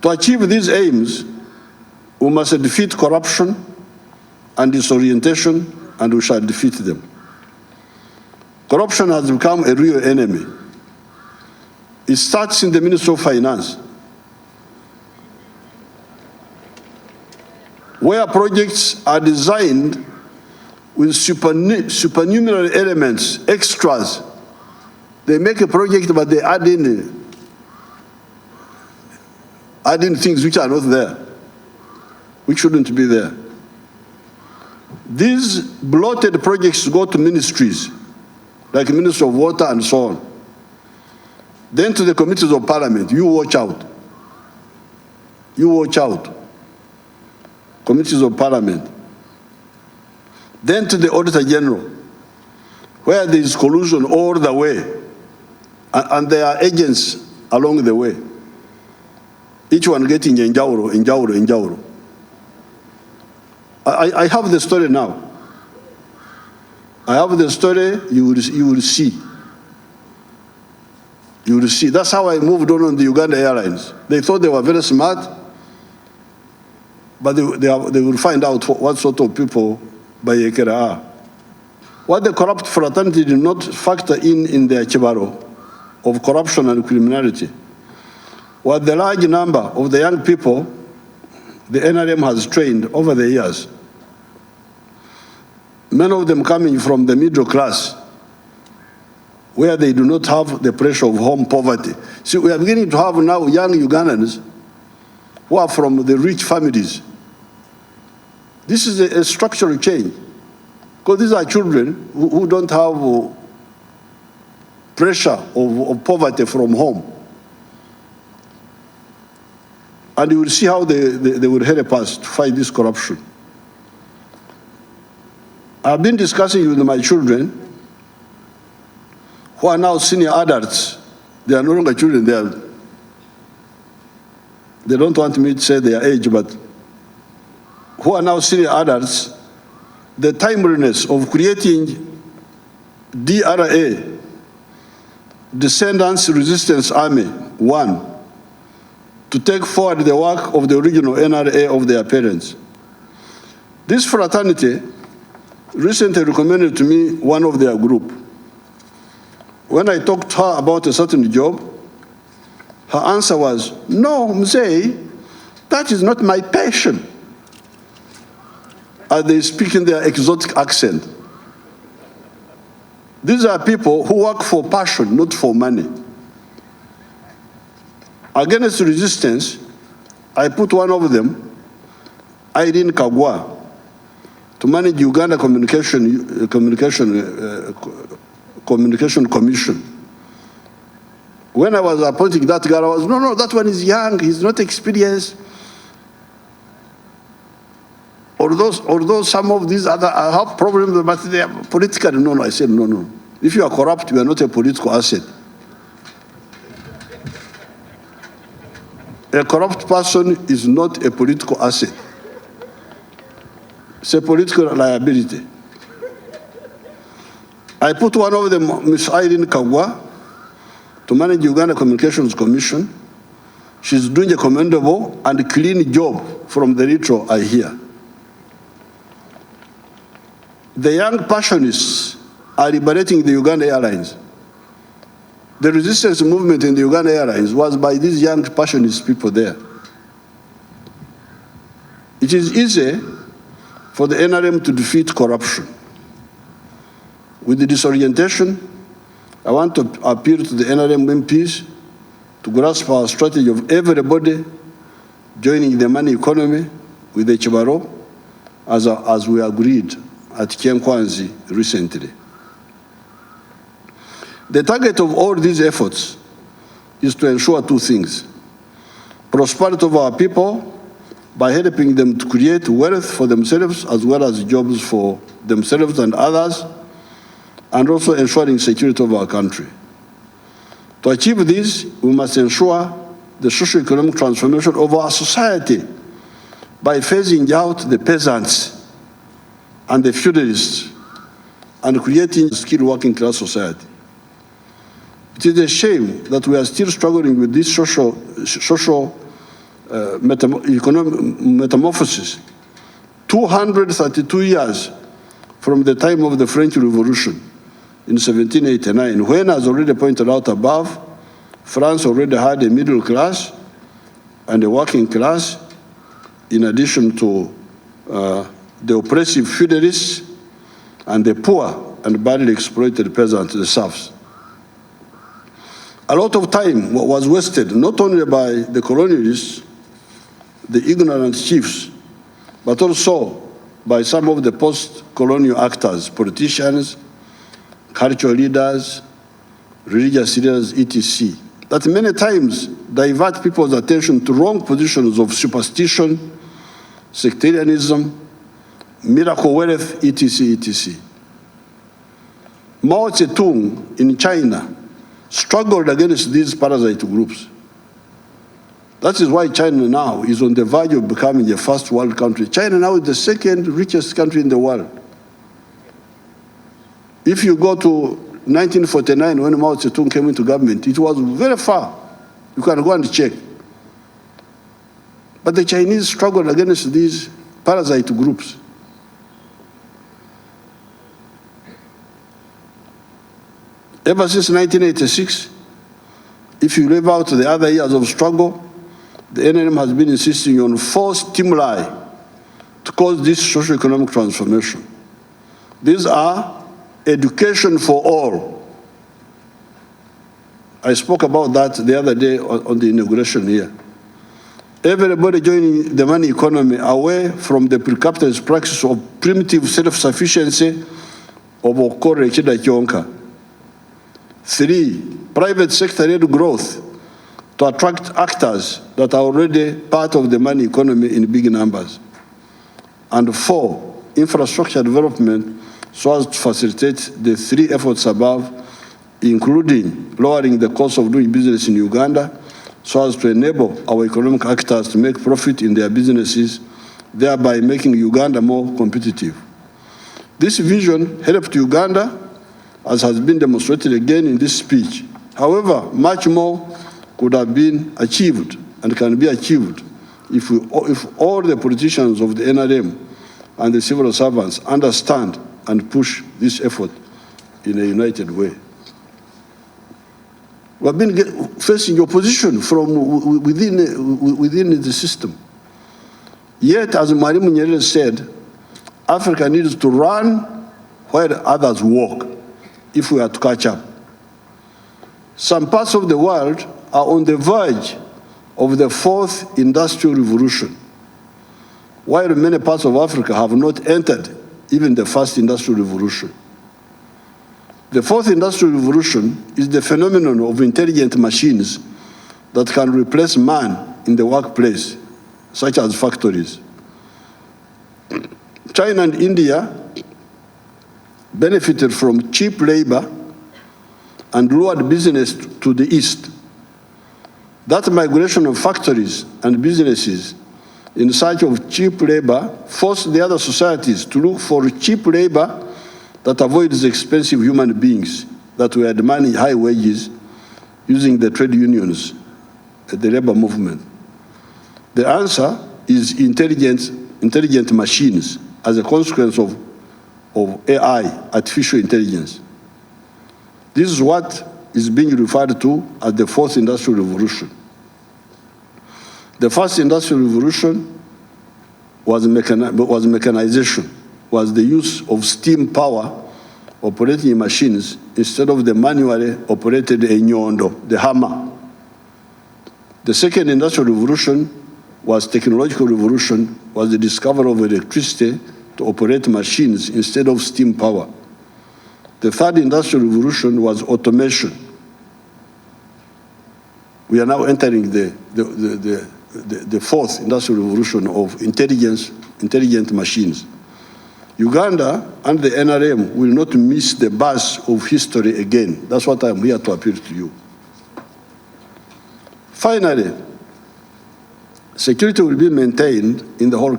To achieve these aims, we must defeat corruption and disorientation, and we shall defeat them. Corruption has become a real enemy. It starts in the Ministry of Finance, where projects are designed with supernumerary elements, extras. They make a project, but they add in things which are not there, which shouldn't be there. These bloated projects go to ministries, like the Ministry of Water and so on. Then to the committees of parliament. You watch out. You watch out. Committees of parliament. Then to the Auditor General, where there is collusion all the way, and there are agents along the way. Each one getting Njauro. I have the story now. I have the story, you will see. You will see. That's how I moved on the Uganda Airlines. They thought they were very smart, but they will find out what sort of people Bayekera are. What the corrupt fraternity did not factor in their chibaro of corruption and criminality was the large number of the young people the NRM has trained over the years. Many of them coming from the middle class, where they do not have the pressure of home poverty. See, we are beginning to have now young Ugandans who are from the rich families. This is a structural change, because these are children who don't have pressure of poverty from home. And you will see how they will help us to fight this corruption. I've been discussing with my children, who are now senior adults. They are no longer children. They don't want me to say their age, but who are now senior adults, the timeliness of creating DRA, Descendants Resistance Army 1, to take forward the work of the original NRA of their parents. This fraternity recently recommended to me one of their group. When I talked to her about a certain job, her answer was, "No, Mzee, that is not my passion." As they speak in their exotic accent. These are people who work for passion, not for money. Against resistance, I put one of them, Irene Kagwa, to manage Uganda Communication Commission. When I was appointing that girl, I was, no, that one is young, he's not experienced. Although some of these other have problems, but they are political. No, I said, no. If you are corrupt, you are not a political asset. A corrupt person is not a political asset. It's a political liability. I put one of them, Ms. Irene Kagwa, to manage Uganda Communications Commission. She's doing a commendable and clean job from the little I hear. The young passionists are liberating the Uganda Airlines. The resistance movement in the Uganda Airlines was by these young passionist people there. It is easy for the NRM to defeat corruption. With the disorientation, I want to appeal to the NRM MPs to grasp our strategy of everybody joining the money economy with the Chibaro, as we agreed at Kyenkwanzi recently. The target of all these efforts is to ensure two things: prosperity of our people by helping them to create wealth for themselves as well as jobs for themselves and others, and also ensuring security of our country. To achieve this, we must ensure the socio-economic transformation of our society by phasing out the peasants and the feudalists and creating a skilled working class society. It is a shame that we are still struggling with this social metamorphosis. 232 years from the time of the French Revolution in 1789, when, as already pointed out above, France already had a middle class and a working class, in addition to the oppressive feudalists and the poor and badly exploited peasants, the serfs. A lot of time was wasted, not only by the colonialists, the ignorant chiefs, but also by some of the post-colonial actors, politicians, cultural leaders, religious leaders, etc., that many times divert people's attention to wrong positions of superstition, sectarianism, miracle wealth, etc., etc. Mao Zedong in China struggled against these parasite groups. That is why China now is on the verge of becoming a first world country. China now is the second richest country in the world. If you go to 1949, when Mao Zedong came into government, it was very far. You can go and check. But the Chinese struggled against these parasite groups. Ever since 1986, if you leave out the other years of struggle, the NRM has been insisting on 4 stimuli to cause this socio-economic transformation. These are education for all. I spoke about that the other day on the inauguration here. Everybody joining the money economy away from the pre-capitalist practice of primitive self-sufficiency of Okore Chida Kionka. 3, private sector-led growth to attract actors that are already part of the money economy in big numbers. And 4, infrastructure development so as to facilitate the 3 efforts above, including lowering the cost of doing business in Uganda so as to enable our economic actors to make profit in their businesses, thereby making Uganda more competitive. This vision helped Uganda, as has been demonstrated again in this speech. However, much more could have been achieved and can be achieved if all the politicians of the NRM and the civil servants understand and push this effort in a united way. We have been facing opposition from within the system. Yet, as Mwalimu Nyerere said, Africa needs to run while others walk if we are to catch up. Some parts of the world are on the verge of the 4th industrial revolution, while many parts of Africa have not entered even the 1st industrial revolution. The 4th industrial revolution is the phenomenon of intelligent machines that can replace man in the workplace, such as factories. China and India benefited from cheap labor and lured business to the east. That migration of factories and businesses in search of cheap labor forced the other societies to look for cheap labor that avoids expensive human beings that were demanding high wages using the trade unions, the labor movement. The answer is intelligent machines as a consequence of AI, artificial intelligence. This is what is being referred to as the 4th industrial revolution. The 1st industrial revolution was mechanization, was the use of steam power operating in machines instead of the manually operated enyondo, the hammer. The 2nd industrial revolution was technological revolution, was the discovery of electricity to operate machines instead of steam power. The 3rd industrial revolution was automation. We are now entering the 4th industrial revolution of intelligent machines. Uganda and the NRM will not miss the bus of history again. That's what I'm here to appeal to you. Finally, security will be maintained in the whole